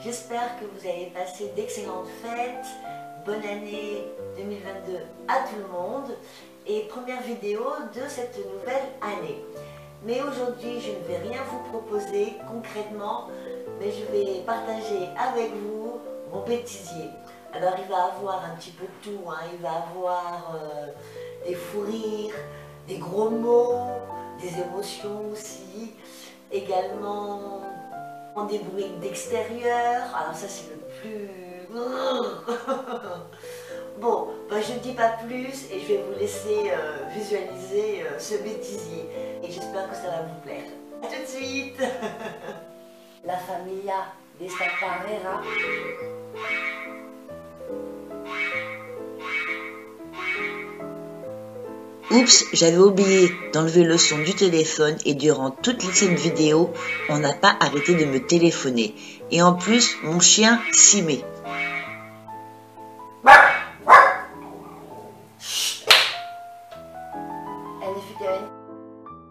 J'espère que vous avez passé d'excellentes fêtes. Bonne année 2022 à tout le monde. Et première vidéo de cette nouvelle année. Mais aujourd'hui, je ne vais rien vous proposer concrètement, mais je vais partager avec vous mon bêtisier. Alors il va avoir un petit peu de tout, hein. Il va avoir des fous rires, des gros mots, des émotions aussi, également des bruits d'extérieur. Alors ça c'est le plus... Bon, bah, je ne dis pas plus et je vais vous laisser visualiser ce bêtisier. Et j'espère que ça va vous plaire. A tout de suite. La familia d'esta carrera. Oups, j'avais oublié d'enlever le son du téléphone et durant toute cette vidéo, on n'a pas arrêté de me téléphoner. Et en plus, mon chien s'y met.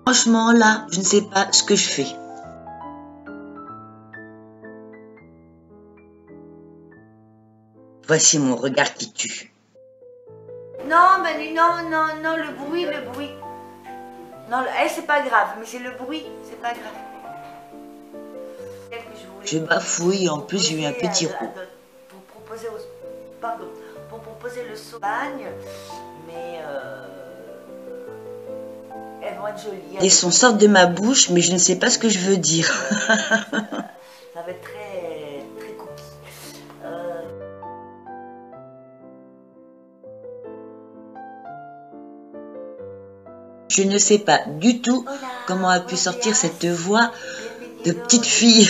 Franchement, là, je ne sais pas ce que je fais. Voici mon regard qui tue. Non, Manu, non, le bruit. Non, c'est pas grave, mais c'est le bruit, c'est pas grave. Je bafouille et en plus j'ai eu un petit roux. Pour proposer le sauvagne, mais elles vont être jolies. Les sons sortent de ma bouche, mais je ne sais pas ce que je veux dire. Ça va être très cookie. Je ne sais pas du tout comment a pu sortir cette voix de petite fille.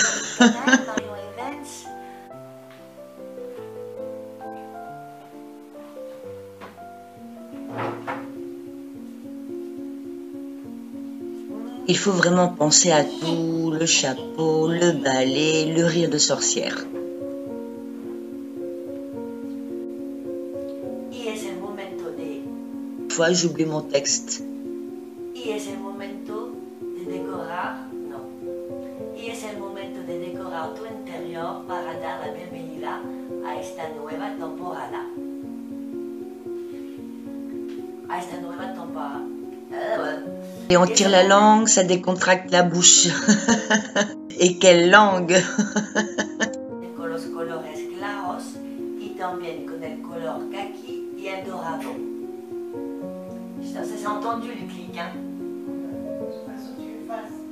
Il faut vraiment penser à tout, le chapeau, le balai, le rire de sorcière. Fois j'oublie mon texte. Y es el momento de decorar, no. Y es el momento de decorar tu interior para dar la bienvenida a esta nueva temporada. A esta nueva temporada. Et on tire la langue, ça décontracte la bouche. Et quelle langue! Con los colores claros y también con el color kaki y el dorado. Ça s'est entendu le clic, hein?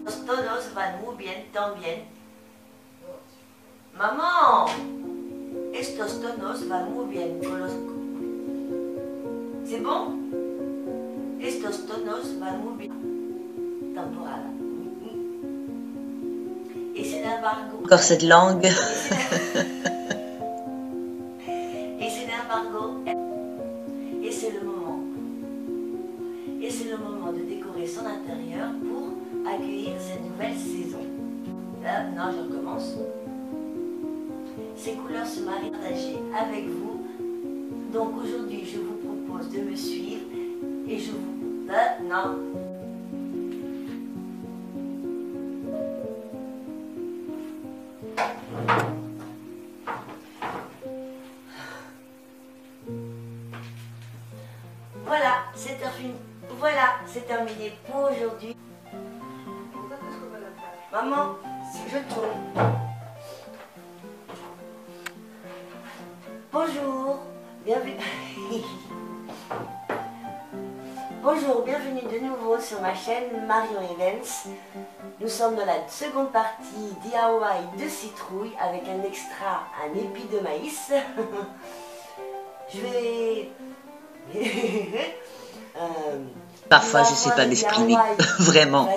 Los tonos van muy bien también. Maman, estos tonos van muy bien con los... C'est bon? Estos tonos van muy bien. Temporada. Et sin embargo... Encore cette langue. Et sin embargo... Et c'est le moment. Et c'est le moment de décorer son intérieur pour accueillir cette nouvelle saison. Là, non, je recommence. Ces couleurs se marient partagées avec vous. Donc aujourd'hui, je vous propose de me suivre et je vous... non. Voilà, c'est terminé. Voilà, c'est terminé pour aujourd'hui. Maman, je tourne. Bonjour, bienvenue. Bonjour, bienvenue de nouveau sur ma chaîne Marion Evans. Nous sommes dans la seconde partie DIY de citrouille avec un extra, un épi de maïs. Je vais... Parfois, je ne sais pas m'exprimer. Vraiment.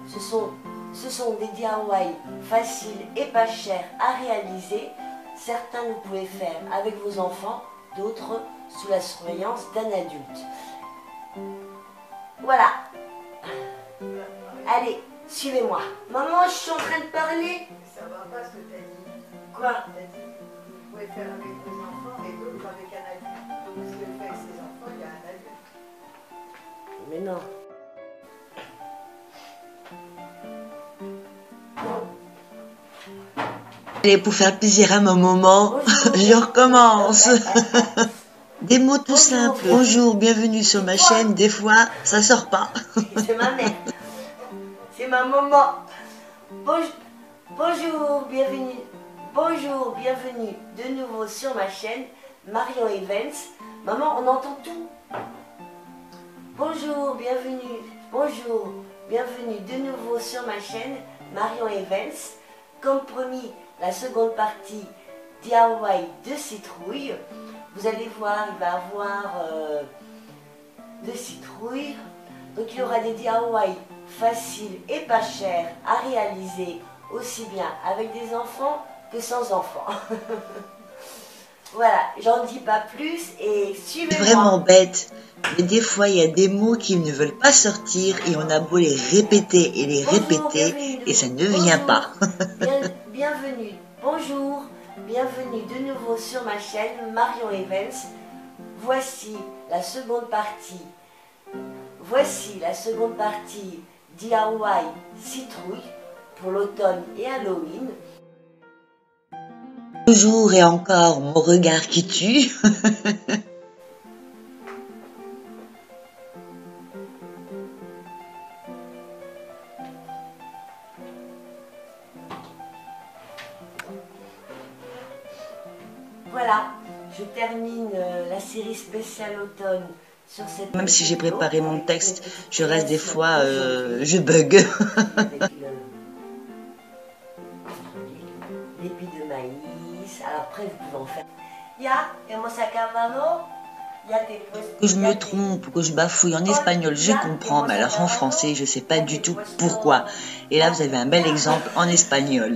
Ce sont des DIY faciles et pas chers à réaliser. Certains vous pouvez faire avec vos enfants, d'autres sous la surveillance d'un adulte. Voilà. Allez, suivez-moi. Maman, je suis en train de parler. Ça va pas ce que tu as dit. Quoi? Tu as dit vous pouvez faire avec vos enfants et d'autres avec un adulte. Donc si elle fait avec ses enfants, il y a un adulte. Mais non. Allez, pour faire plaisir à mon moment, je recommence. Des mots tout simples. Bonjour, bienvenue sur ma chaîne. Des fois, ça sort pas. C'est ma mère. C'est ma maman. Bonjour, bienvenue. Bonjour, bienvenue de nouveau sur ma chaîne Marion Evans. Maman, on entend tout. Bonjour, bienvenue. Bonjour, bienvenue de nouveau sur ma chaîne Marion Evans. Comme promis, la seconde partie DIY de citrouille. Vous allez voir, il va y avoir de citrouille. Donc il y aura des DIY faciles et pas chers à réaliser, aussi bien avec des enfants que sans enfants. Voilà, j'en dis pas plus et suivez-moi. C'est vraiment bête, mais des fois il y a des mots qui ne veulent pas sortir et on a beau les répéter et les répéter et ça ne vient pas. Bienvenue, bonjour, bienvenue de nouveau sur ma chaîne Marion Evans. Voici la seconde partie. Voici la seconde partie DIY citrouille pour l'automne et Halloween. Toujours et encore mon regard qui tue. Voilà, je termine la série spéciale automne sur cette... Même si j'ai préparé mon texte, je reste des fois, je bug. L'épi de maïs, alors après vous pouvez en faire. Que je me trompe ou que je bafouille en espagnol, je comprends, mais alors en français, je sais pas du tout pourquoi. Et là, vous avez un bel exemple en espagnol.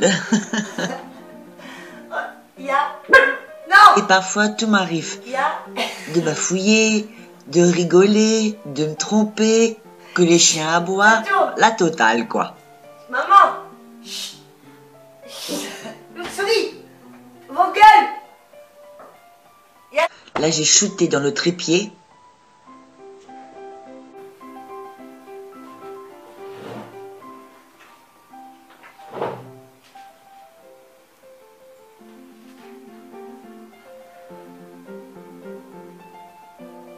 Et parfois, tout m'arrive. De bafouiller, de rigoler, de me tromper, que les chiens aboient, la totale, quoi. Maman, souris, vos gueules. Là, j'ai shooté dans le trépied.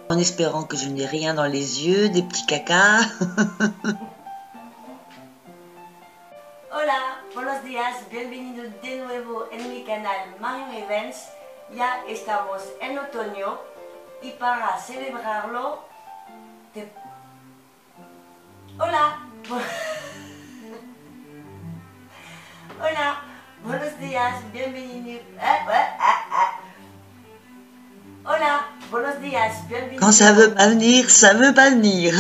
En espérant que je n'ai rien dans les yeux, des petits cacas. Hola, buenos días, bienvenidos de nuevo en mi canal Marion Evans. Ya estamos en otoño y para celebrarlo Hola. Hola, buenos días, bienvenidos. Hola, buenos días, bienvenidos. Quand ça veut pas venir, ça veut pas venir.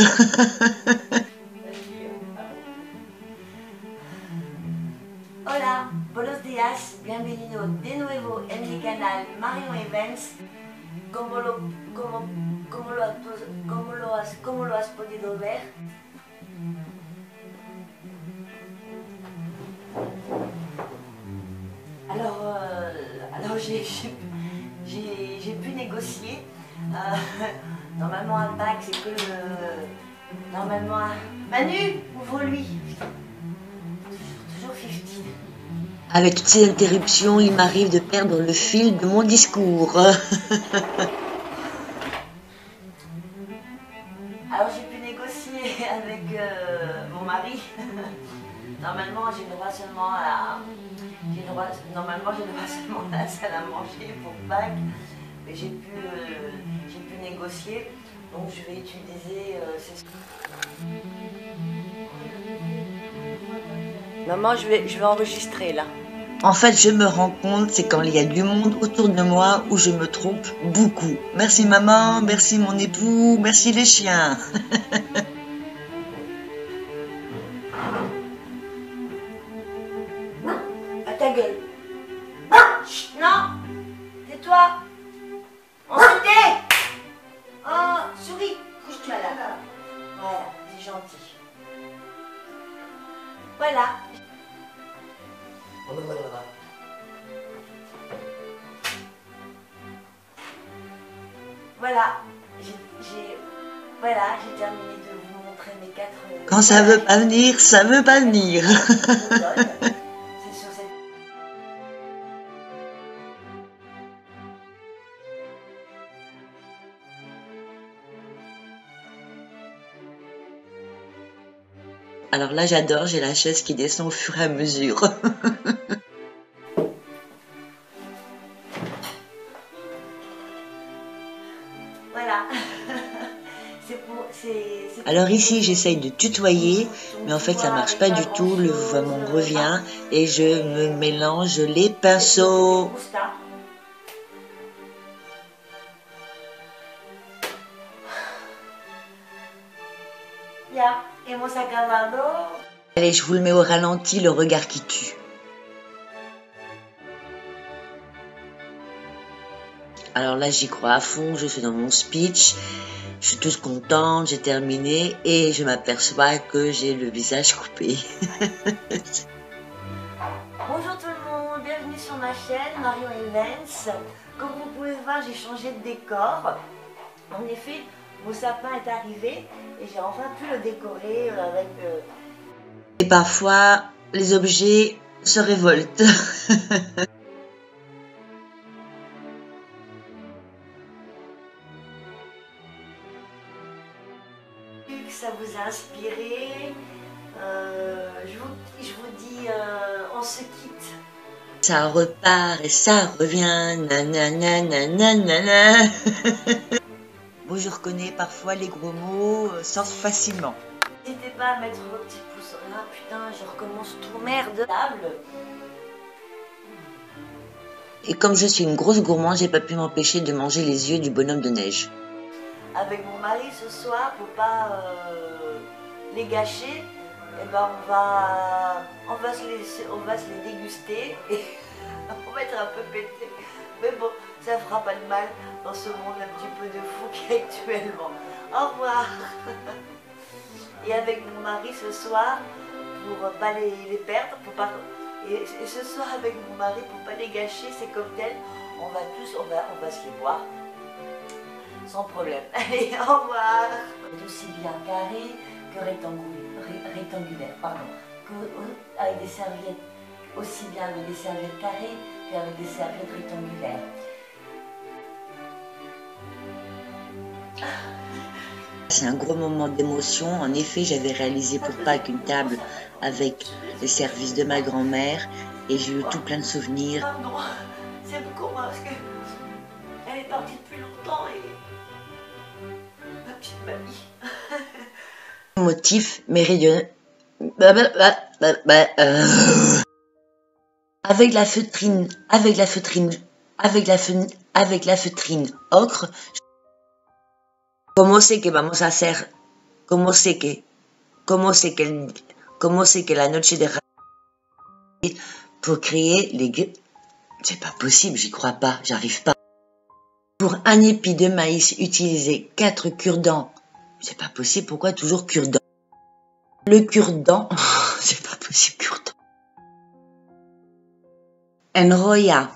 Hola, buenos días, bienvenido de nuevo en mi canal Marion Evans. ¿Cómo lo has podido ver? Alors j'ai pu négocier. Normalement un pack c'est que normalement Manu, ouvre-lui. Toujours 50. Avec toutes ces interruptions, il m'arrive de perdre le fil de mon discours. Alors j'ai pu négocier avec mon mari. Normalement j'ai le droit seulement à la salle à manger pour Pâques, mais j'ai pu négocier, donc je vais utiliser Maman, je vais enregistrer là. En fait, je me rends compte, c'est quand il y a du monde autour de moi où je me trompe beaucoup. Merci maman, merci mon époux, merci les chiens. À ta gueule. Chut, non, tais-toi. On se tait. Oh, souris, couche-toi là. Voilà, c'est gentil. Voilà. Voilà, j'ai terminé de vous montrer mes 4... Quand ça veut pas venir, ça veut pas venir. C'est sur cette... Alors là, j'adore, j'ai la chaise qui descend au fur et à mesure. Voilà. Alors ici, j'essaye de tutoyer, mais en fait, ça marche pas du tout. Le vouvoiement revient et je me mélange les pinceaux. Allez, je vous le mets au ralenti, le regard qui tue. Alors là, j'y crois à fond, je suis dans mon speech, je suis toute contente, j'ai terminé et je m'aperçois que j'ai le visage coupé. Bonjour tout le monde, bienvenue sur ma chaîne Marion Evans. Comme vous pouvez voir, j'ai changé de décor. En effet, mon sapin est arrivé et j'ai enfin pu le décorer avec... Et parfois, les objets se révoltent. Ça vous a inspiré. Je vous dis, on se quitte. Ça repart et ça revient. Nanana, nanana. Bon, je reconnais parfois les gros mots sortent facilement. N'hésitez pas à mettre vos petits pouces. Ah putain, je recommence tout, merde. Et comme je suis une grosse gourmande, j'ai pas pu m'empêcher de manger les yeux du bonhomme de neige. Avec mon mari ce soir, pour pas les gâcher, eh ben on va se les déguster et on va être un peu pété. Mais bon, ça fera pas de mal dans ce monde un petit peu de fou qui est actuellement. Au revoir. Et avec mon mari ce soir, pour pas les perdre, et ce soir avec mon mari, pour pas les gâcher, ces cocktails, on va se les boire. Sans problème. Allez, au revoir. Aussi bien carré que rectangulaire, pardon. Avec des serviettes, aussi bien avec des serviettes carrées qu'avec des serviettes rectangulaires. C'est un gros moment d'émotion. En effet, j'avais réalisé pour Pâques une table avec les services de ma grand-mère et j'ai eu tout plein de souvenirs. Pardon, c'est beaucoup parce qu'elle est partie depuis longtemps et ma petite mamie. Motif méridional. Avec la feutrine ocre. ¿Cómo sé que vamos a hacer? ¿Cómo sé que la noche de pour créer les... C'est pas possible, j'y crois pas, j'arrive pas. Pour un épi de maïs, utiliser 4 cure-dents. C'est pas possible, pourquoi toujours cure-dent? Le cure-dent, c'est pas possible, cure-dent. Enrolla.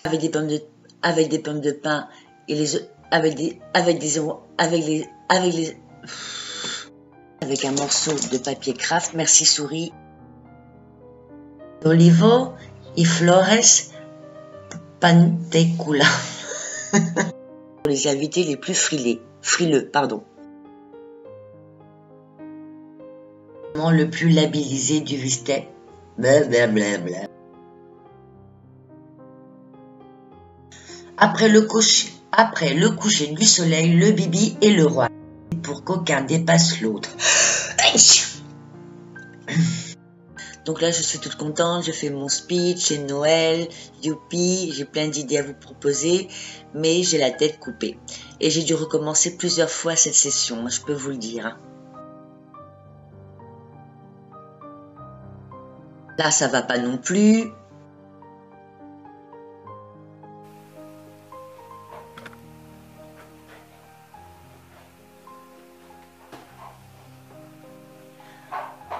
Avec des pommes de pin et avec un morceau de papier craft, merci souris. Olivo y flores pantecula. Pour les invités les plus frileux, pardon. Le plus labellisé du Vistet. Blablabla. Après le coucher du soleil, le bibi est le roi. Pour qu'aucun dépasse l'autre. Donc là, je suis toute contente, je fais mon speech, c'est Noël, youpi, j'ai plein d'idées à vous proposer, mais j'ai la tête coupée. Et j'ai dû recommencer plusieurs fois cette session, je peux vous le dire. Là, ça va pas non plus.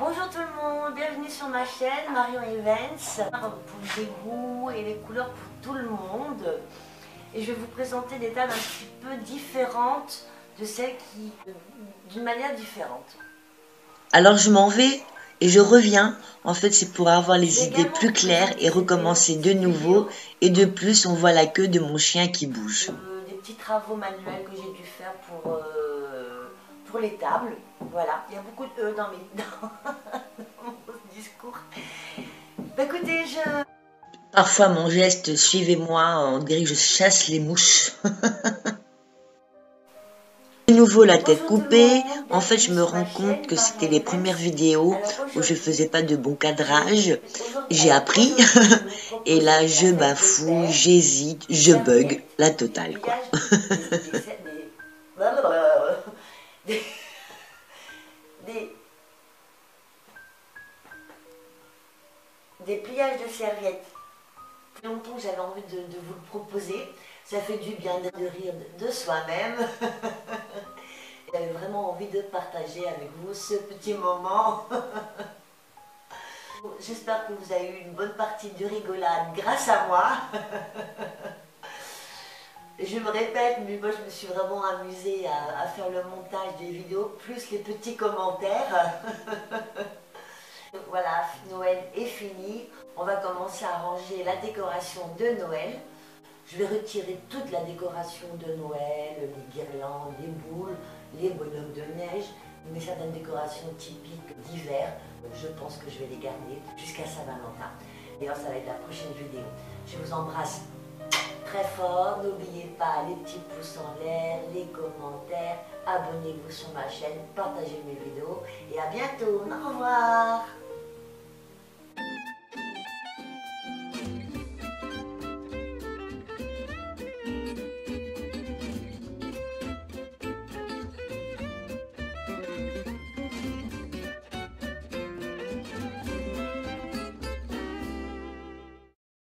Bonjour tout le monde, bienvenue sur ma chaîne Marion Evans, pour les goûts et les couleurs pour tout le monde. Et je vais vous présenter des tables un petit peu différentes de celles qui... d'une manière différente. Alors je m'en vais et je reviens. En fait, c'est pour avoir les idées plus claires et recommencer de nouveau. Et de plus, on voit la queue de mon chien qui bouge. Des petits travaux manuels que j'ai dû faire pour les tables. Voilà, il y a beaucoup de E dans mon discours. Bah, écoutez, Parfois, mon geste, suivez-moi, on dirait que je chasse les mouches. De nouveau la tête coupée. En fait, je me rends compte que c'était les premières vidéos où je faisais pas de bon cadrage. J'ai appris. Et là, je bafoue, j'hésite, je bug, la totale, quoi. Des pliages de serviettes. Depuis longtemps que j'avais envie de vous le proposer. Ça fait du bien de rire de soi-même. J'avais vraiment envie de partager avec vous ce petit moment. J'espère que vous avez eu une bonne partie de rigolade grâce à moi. Je me répète, mais moi je me suis vraiment amusée à faire le montage des vidéos, plus les petits commentaires. Voilà, Noël est fini. On va commencer à ranger la décoration de Noël. Je vais retirer toute la décoration de Noël, les guirlandes, les boules, les bonhommes de neige, mais certaines décorations typiques d'hiver, je pense que je vais les garder jusqu'à Saint-Valentin. D'ailleurs, ça va être la prochaine vidéo. Je vous embrasse très fort. N'oubliez pas les petits pouces en l'air, les commentaires, abonnez-vous sur ma chaîne, partagez mes vidéos et à bientôt. Au revoir.